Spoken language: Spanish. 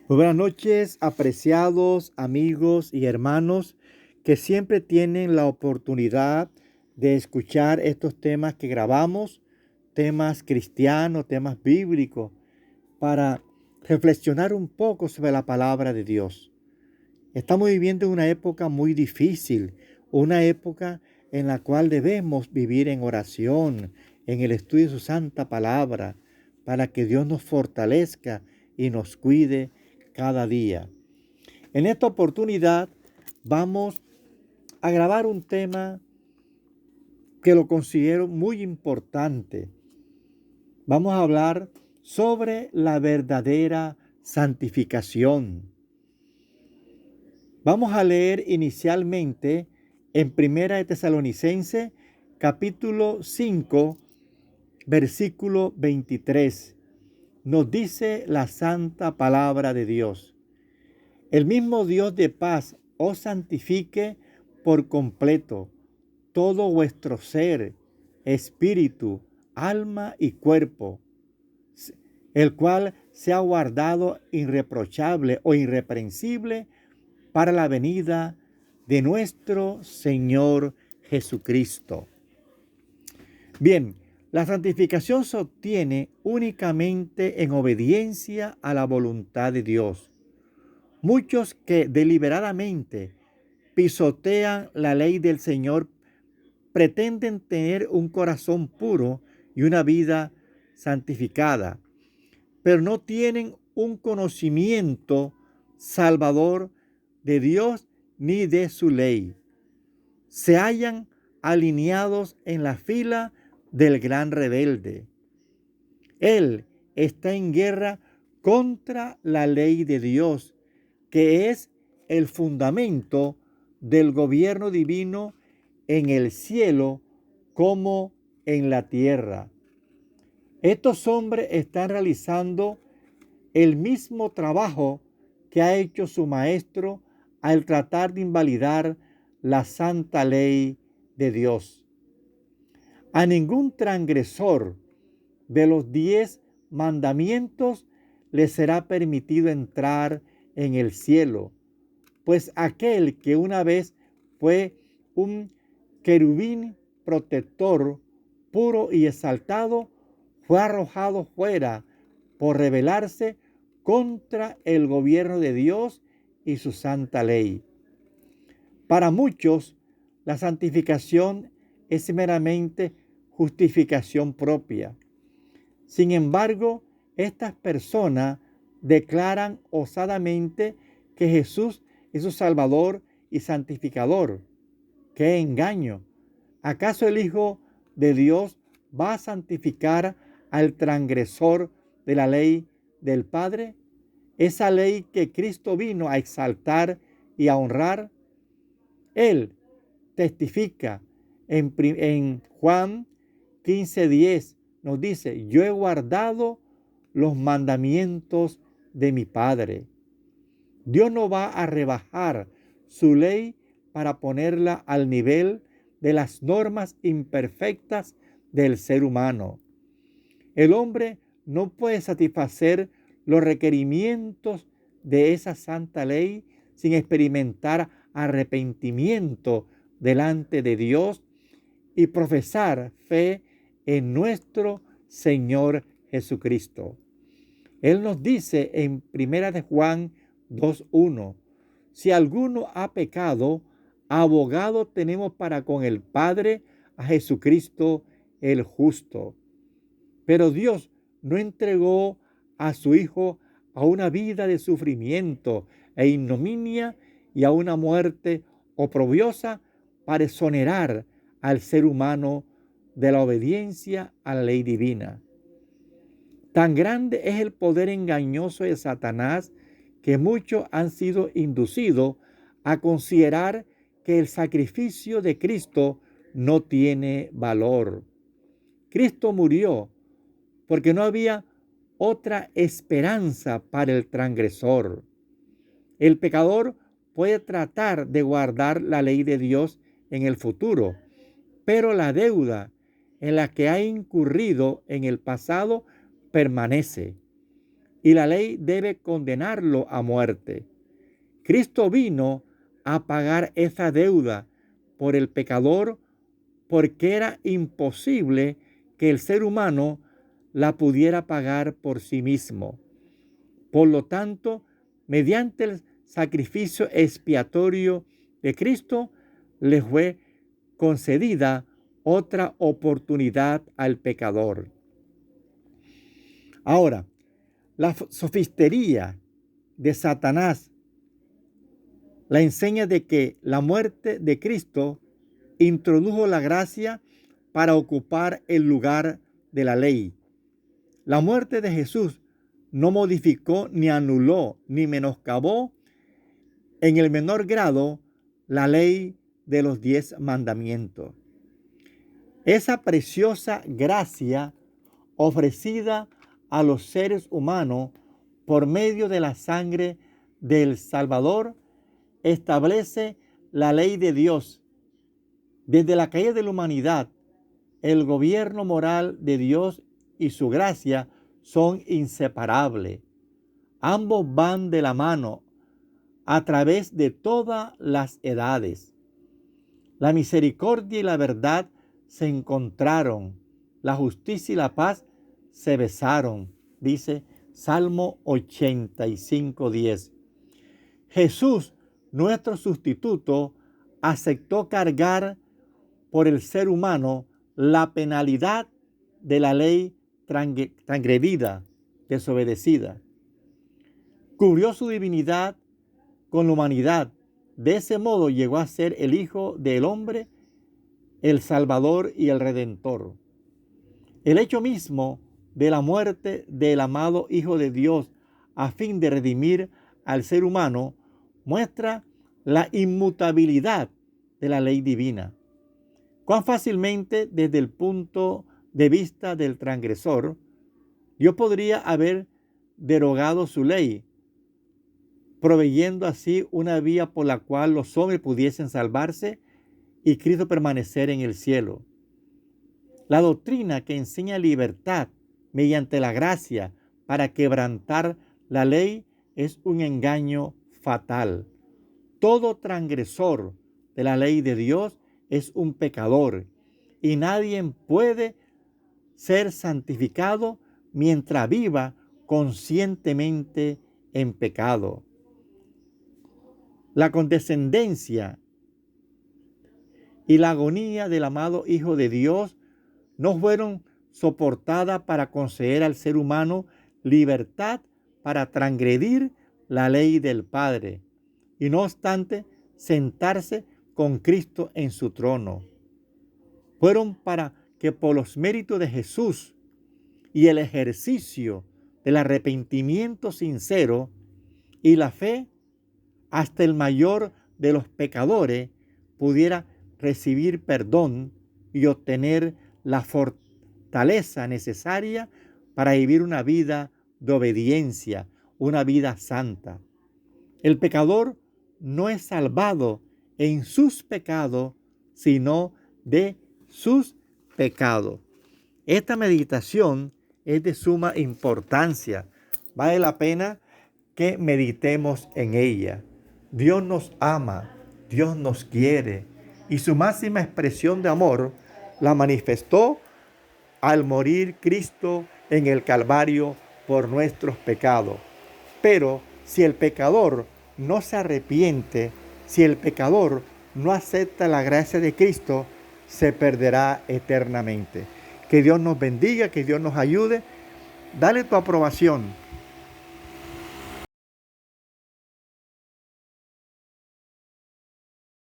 Muy buenas noches, apreciados amigos y hermanos que siempre tienen la oportunidad de escuchar estos temas que grabamos, temas cristianos, temas bíblicos, para reflexionar un poco sobre la palabra de Dios. Estamos viviendo una época muy difícil, una época en la cual debemos vivir en oración, en el estudio de su santa palabra, para que Dios nos fortalezca y nos cuide cada día. En esta oportunidad vamos a grabar un tema que lo considero muy importante. Vamos a hablar sobre la verdadera santificación. Vamos a leer inicialmente en Primera de Tesalonicenses, capítulo 5, versículo 23. Nos dice la santa palabra de Dios: el mismo Dios de paz os santifique por completo todo vuestro ser, espíritu, alma y cuerpo, el cual sea guardado irreprochable o irreprensible para la venida de nuestro Señor Jesucristo. Bien, la santificación se obtiene únicamente en obediencia a la voluntad de Dios. Muchos que deliberadamente pisotean la ley del Señor pretenden tener un corazón puro y una vida santificada, pero no tienen un conocimiento salvador de Dios ni de su ley. Se hallan alineados en la fila del gran rebelde. Él está en guerra contra la ley de Dios, que es el fundamento del gobierno divino en el cielo como en la tierra. Estos hombres están realizando el mismo trabajo que ha hecho su maestro al tratar de invalidar la santa ley de Dios. A ningún transgresor de los 10 mandamientos le será permitido entrar en el cielo, pues aquel que una vez fue un querubín protector, puro y exaltado, fue arrojado fuera por rebelarse contra el gobierno de Dios y su santa ley. Para muchos, la santificación es meramente justificación propia. Sin embargo, estas personas declaran osadamente que Jesús es su Salvador y santificador. ¡Qué engaño! ¿Acaso el Hijo de Dios va a santificar al transgresor de la ley del Padre? Esa ley que Cristo vino a exaltar y a honrar. Él testifica en Juan 15:10, nos dice: yo he guardado los mandamientos de mi Padre. Dios no va a rebajar su ley para ponerla al nivel de las normas imperfectas del ser humano. El hombre no puede satisfacer los requerimientos de esa santa ley sin experimentar arrepentimiento delante de Dios y profesar fe en nuestro Señor Jesucristo. Él nos dice en 1 Juan 2:1: si alguno ha pecado, abogado tenemos para con el Padre, a Jesucristo el justo. Pero Dios no entregó a su Hijo a una vida de sufrimiento e ignominia y a una muerte oprobiosa para exonerar al ser humano de la obediencia a la ley divina. Tan grande es el poder engañoso de Satanás que muchos han sido inducidos a considerar que el sacrificio de Cristo no tiene valor. Cristo murió porque no había otra esperanza para el transgresor. El pecador puede tratar de guardar la ley de Dios en el futuro, pero la deuda en la que ha incurrido en el pasado permanece. y la ley debe condenarlo a muerte. Cristo vino a pagar esa deuda por el pecador porque era imposible que el ser humano la pudiera pagar por sí mismo. Por lo tanto, mediante el sacrificio expiatorio de Cristo, le fue concedida otra oportunidad al pecador. Ahora, la sofistería de Satanás la enseña de que la muerte de Cristo introdujo la gracia para ocupar el lugar de la ley. La muerte de Jesús no modificó, ni anuló, ni menoscabó en el menor grado la ley de los 10 mandamientos. Esa preciosa gracia ofrecida a los seres humanos por medio de la sangre del Salvador establece la ley de Dios. Desde la caída de la humanidad, el gobierno moral de Dios y su gracia son inseparables. Ambos van de la mano a través de todas las edades. La misericordia y la verdad se encontraron, la justicia y la paz se besaron, dice Salmo 85:10. Jesús, nuestro sustituto, aceptó cargar por el ser humano la penalidad de la ley transgredida, desobedecida. Cubrió su divinidad con la humanidad. De ese modo llegó a ser el Hijo del Hombre, el Salvador y el Redentor. El hecho mismo de la muerte del amado Hijo de Dios a fin de redimir al ser humano muestra la inmutabilidad de la ley divina. Cuán fácilmente, desde el punto de vista del transgresor, Dios podría haber derogado su ley, proveyendo así una vía por la cual los hombres pudiesen salvarse y Cristo permanecer en el cielo. La doctrina que enseña libertad mediante la gracia para quebrantar la ley es un engaño fatal. Todo transgresor de la ley de Dios es un pecador y nadie puede ser santificado mientras viva conscientemente en pecado. La condescendencia y la agonía del amado Hijo de Dios no fueron soportadas para conceder al ser humano libertad para transgredir la ley del Padre y no obstante sentarse con Cristo en su trono. Fueron para que por los méritos de Jesús y el ejercicio del arrepentimiento sincero y la fe, hasta el mayor de los pecadores pudiera recibir perdón y obtener la fortaleza necesaria para vivir una vida de obediencia, una vida santa. El pecador no es salvado en sus pecados, sino de sus pecados. Esta meditación es de suma importancia. Vale la pena que meditemos en ella. Dios nos ama, Dios nos quiere, y su máxima expresión de amor la manifestó al morir Cristo en el Calvario por nuestros pecados. Pero si el pecador no se arrepiente, si el pecador no acepta la gracia de Cristo, se perderá eternamente. Que Dios nos bendiga, que Dios nos ayude. Dale tu aprobación